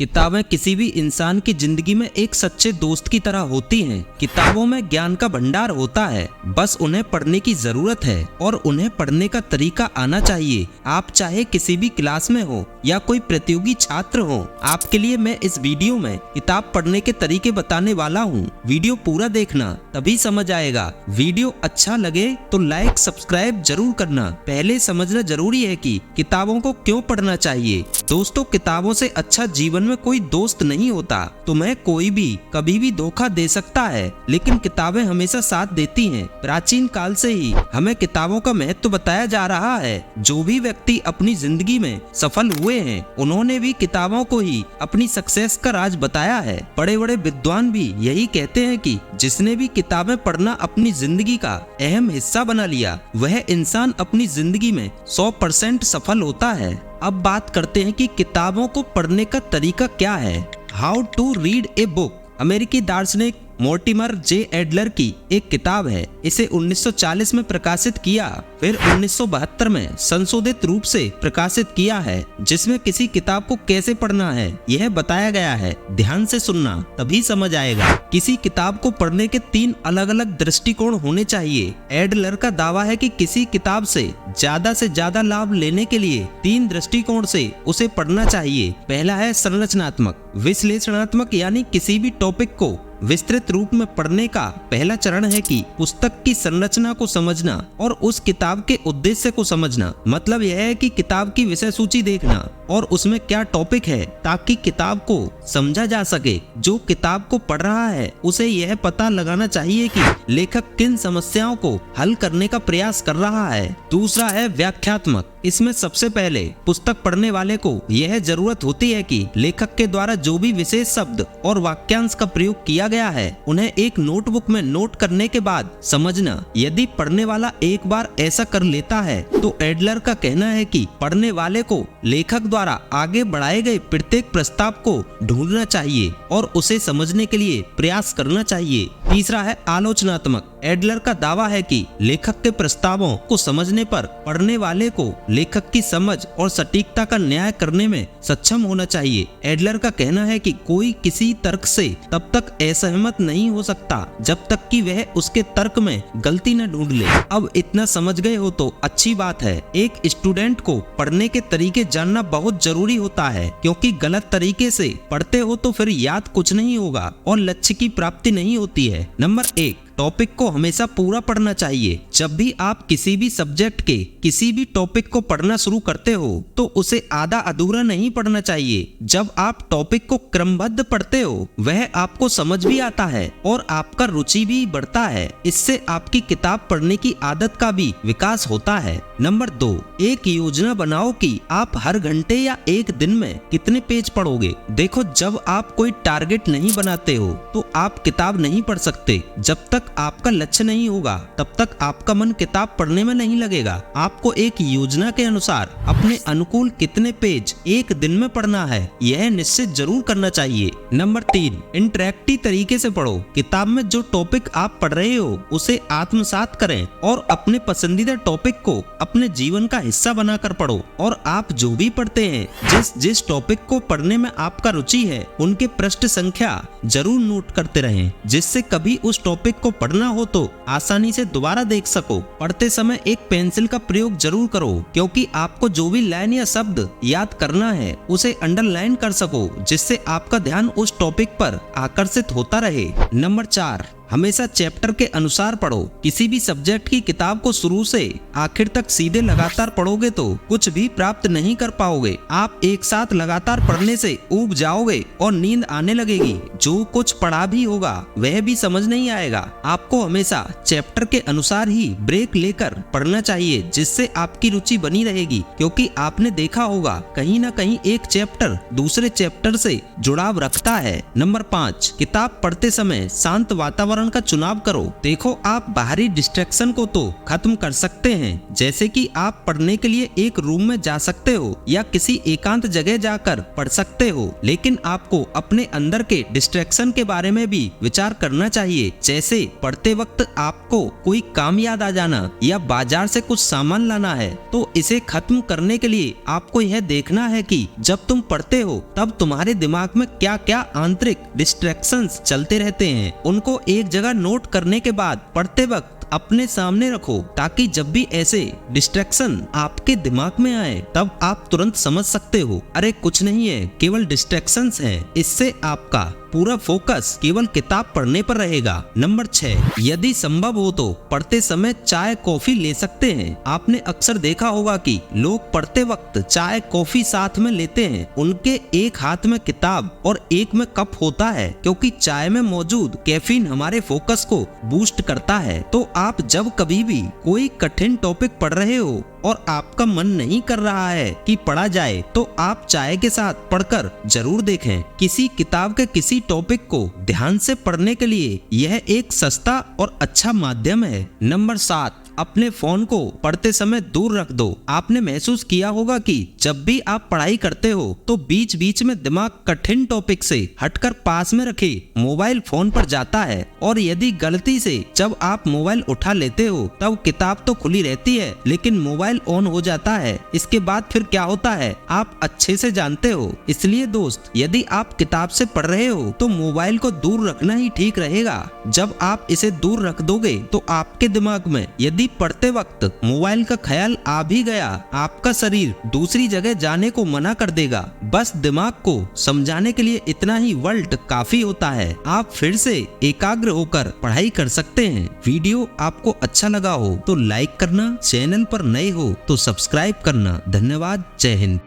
किताबें किसी भी इंसान की जिंदगी में एक सच्चे दोस्त की तरह होती हैं। किताबों में ज्ञान का भंडार होता है, बस उन्हें पढ़ने की जरूरत है और उन्हें पढ़ने का तरीका आना चाहिए। आप चाहे किसी भी क्लास में हो या कोई प्रतियोगी छात्र हो, आपके लिए मैं इस वीडियो में किताब पढ़ने के तरीके बताने वाला हूँ। वीडियो पूरा देखना, तभी समझ आएगा। वीडियो अच्छा लगे तो लाइक सब्सक्राइब जरूर करना। पहले समझना जरूरी है कि किताबों को क्यों पढ़ना चाहिए। दोस्तों, किताबों से अच्छा जीवन में कोई दोस्त नहीं होता। तुम्हें कोई भी कभी भी धोखा दे सकता है, लेकिन किताबें हमेशा साथ देती हैं। प्राचीन काल से ही हमें किताबों का महत्व बताया जा रहा है। जो भी व्यक्ति अपनी जिंदगी में सफल हुए हैं, उन्होंने भी किताबों को ही अपनी सक्सेस का राज बताया है। बड़े बड़े विद्वान भी यही कहते हैं कि जिसने भी किताबें पढ़ना अपनी जिंदगी का अहम हिस्सा बना लिया, वह इंसान अपनी जिंदगी में 100% सफल होता है। अब बात करते हैं कि किताबों को पढ़ने का तरीका क्या है। How to read a book अमेरिकी दार्शनिक मोर्टिमर जे एडलर की एक किताब है। इसे 1940 में प्रकाशित किया, फिर 1972 में संशोधित रूप से प्रकाशित किया है, जिसमें किसी किताब को कैसे पढ़ना है यह बताया गया है। ध्यान से सुनना, तभी समझ आएगा। किसी किताब को पढ़ने के 3 अलग अलग दृष्टिकोण होने चाहिए। एडलर का दावा है कि किसी किताब से ज्यादा लाभ लेने के लिए 3 दृष्टिकोण से उसे पढ़ना चाहिए। पहला है संरचनात्मक। विश्लेषणात्मक यानी किसी भी टॉपिक को विस्तृत रूप में पढ़ने का पहला चरण है कि पुस्तक की संरचना को समझना और उस किताब के उद्देश्य को समझना। मतलब यह है कि किताब की विषय सूची देखना और उसमें क्या टॉपिक है, ताकि किताब को समझा जा सके। जो किताब को पढ़ रहा है उसे यह पता लगाना चाहिए कि लेखक किन समस्याओं को हल करने का प्रयास कर रहा है। दूसरा है व्याख्यात्मक। इसमें सबसे पहले पुस्तक पढ़ने वाले को यह जरूरत होती है कि लेखक के द्वारा जो भी विशेष शब्द और वाक्यांश का प्रयोग किया गया है, उन्हें एक नोटबुक में नोट करने के बाद समझना। यदि पढ़ने वाला एक बार ऐसा कर लेता है तो एडलर का कहना है कि पढ़ने वाले को लेखक द्वारा आगे बढ़ाए गए प्रत्येक प्रस्ताव को ढूंढना चाहिए और उसे समझने के लिए प्रयास करना चाहिए। तीसरा है आलोचनात्मक। एडलर का दावा है कि लेखक के प्रस्तावों को समझने पर पढ़ने वाले को लेखक की समझ और सटीकता का न्याय करने में सक्षम होना चाहिए। एडलर का कहना है कि कोई किसी तर्क से तब तक असहमत नहीं हो सकता जब तक कि वह उसके तर्क में गलती न ढूंढ ले। अब इतना समझ गए हो तो अच्छी बात है। एक स्टूडेंट को पढ़ने के तरीके जानना बहुत जरूरी होता है, क्योंकि गलत तरीके से पढ़ते हो तो फिर याद कुछ नहीं होगा और लक्ष्य की प्राप्ति नहीं होती है। नंबर 1, टॉपिक को हमेशा पूरा पढ़ना चाहिए। जब भी आप किसी भी सब्जेक्ट के किसी भी टॉपिक को पढ़ना शुरू करते हो तो उसे आधा अधूरा नहीं पढ़ना चाहिए। जब आप टॉपिक को क्रमबद्ध पढ़ते हो, वह आपको समझ भी आता है और आपका रुचि भी बढ़ता है। इससे आपकी किताब पढ़ने की आदत का भी विकास होता है। नंबर 2, एक योजना बनाओ कि आप हर घंटे या एक दिन में कितने पेज पढ़ोगे। देखो, जब आप कोई टारगेट नहीं बनाते हो तो आप किताब नहीं पढ़ सकते। जब तक आपका लक्ष्य नहीं होगा तब तक आपका मन किताब पढ़ने में नहीं लगेगा। आपको एक योजना के अनुसार अपने अनुकूल कितने पेज एक दिन में पढ़ना है, यह निश्चित जरूर करना चाहिए। नंबर 3, इंटरैक्टिव तरीके से पढ़ो। किताब में जो टॉपिक आप पढ़ रहे हो उसे आत्मसात करें और अपने पसंदीदा टॉपिक को अपने जीवन का हिस्सा बनाकर पढ़ो। और आप जो भी पढ़ते हैं, जिस टॉपिक को पढ़ने में आपका रुचि है, उनके पृष्ठ संख्या जरूर नोट करते रहें, जिससे कभी उस टॉपिक को पढ़ना हो तो आसानी से दोबारा देख सको। पढ़ते समय एक पेंसिल का प्रयोग जरूर करो, क्योंकि आपको जो भी लाइन या शब्द याद करना है उसे अंडरलाइन कर सको, जिससे आपका ध्यान उस टॉपिक पर आकर्षित होता रहे। नंबर 4, हमेशा चैप्टर के अनुसार पढ़ो। किसी भी सब्जेक्ट की किताब को शुरू से आखिर तक सीधे लगातार पढ़ोगे तो कुछ भी प्राप्त नहीं कर पाओगे। आप एक साथ लगातार पढ़ने से ऊब जाओगे और नींद आने लगेगी। जो कुछ पढ़ा भी होगा वह भी समझ नहीं आएगा। आपको हमेशा चैप्टर के अनुसार ही ब्रेक लेकर पढ़ना चाहिए, जिससे आपकी रुचि बनी रहेगी, क्योंकि आपने देखा होगा कहीं ना कहीं एक चैप्टर दूसरे चैप्टर से जुड़ाव रखता है। नंबर 5, किताब पढ़ते समय शांत वातावरण वातावरण का चुनाव करो। देखो, आप बाहरी डिस्ट्रैक्शन को तो खत्म कर सकते हैं, जैसे कि आप पढ़ने के लिए एक रूम में जा सकते हो या किसी एकांत जगह जाकर पढ़ सकते हो, लेकिन आपको अपने अंदर के डिस्ट्रैक्शन के बारे में भी विचार करना चाहिए। जैसे पढ़ते वक्त आपको कोई काम याद आ जाना या बाजार से कुछ सामान लाना है, तो इसे खत्म करने के लिए आपको यह देखना है कि जब तुम पढ़ते हो तब तुम्हारे दिमाग में क्या क्या आंतरिक डिस्ट्रैक्शंस चलते रहते हैं। उनको एक जगह नोट करने के बाद पढ़ते वक्त अपने सामने रखो, ताकि जब भी ऐसे डिस्ट्रैक्शन आपके दिमाग में आए तब आप तुरंत समझ सकते हो, अरे कुछ नहीं है, केवल डिस्ट्रैक्शंस हैं। इससे आपका पूरा फोकस केवल किताब पढ़ने पर रहेगा। नंबर 6, यदि संभव हो तो पढ़ते समय चाय कॉफी ले सकते हैं। आपने अक्सर देखा होगा कि लोग पढ़ते वक्त चाय कॉफी साथ में लेते हैं। उनके एक हाथ में किताब और एक में कप होता है, क्योंकि चाय में मौजूद कैफीन हमारे फोकस को बूस्ट करता है। तो आप जब कभी भी कोई कठिन टॉपिक पढ़ रहे हो और आपका मन नहीं कर रहा है कि पढ़ा जाए, तो आप चाय के साथ पढ़कर जरूर देखें। किसी किताब के किसी टॉपिक को ध्यान से पढ़ने के लिए यह एक सस्ता और अच्छा माध्यम है। नंबर 7, अपने फोन को पढ़ते समय दूर रख दो। आपने महसूस किया होगा कि जब भी आप पढ़ाई करते हो तो बीच बीच में दिमाग कठिन टॉपिक से हटकर पास में रखे मोबाइल फोन पर जाता है, और यदि गलती से जब आप मोबाइल उठा लेते हो तब किताब तो खुली रहती है लेकिन मोबाइल ऑन हो जाता है। इसके बाद फिर क्या होता है आप अच्छे से जानते हो। इसलिए दोस्त, यदि आप किताब से पढ़ रहे हो तो मोबाइल को दूर रखना ही ठीक रहेगा। जब आप इसे दूर रख दोगे तो आपके दिमाग में यदि पढ़ते वक्त मोबाइल का ख्याल आ भी गया, आपका शरीर दूसरी जगह जाने को मना कर देगा। बस दिमाग को समझाने के लिए इतना ही वर्ड काफी होता है। आप फिर से एकाग्र होकर पढ़ाई कर सकते हैं। वीडियो आपको अच्छा लगा हो तो लाइक करना, चैनल पर नए हो तो सब्सक्राइब करना। धन्यवाद। जय हिंद।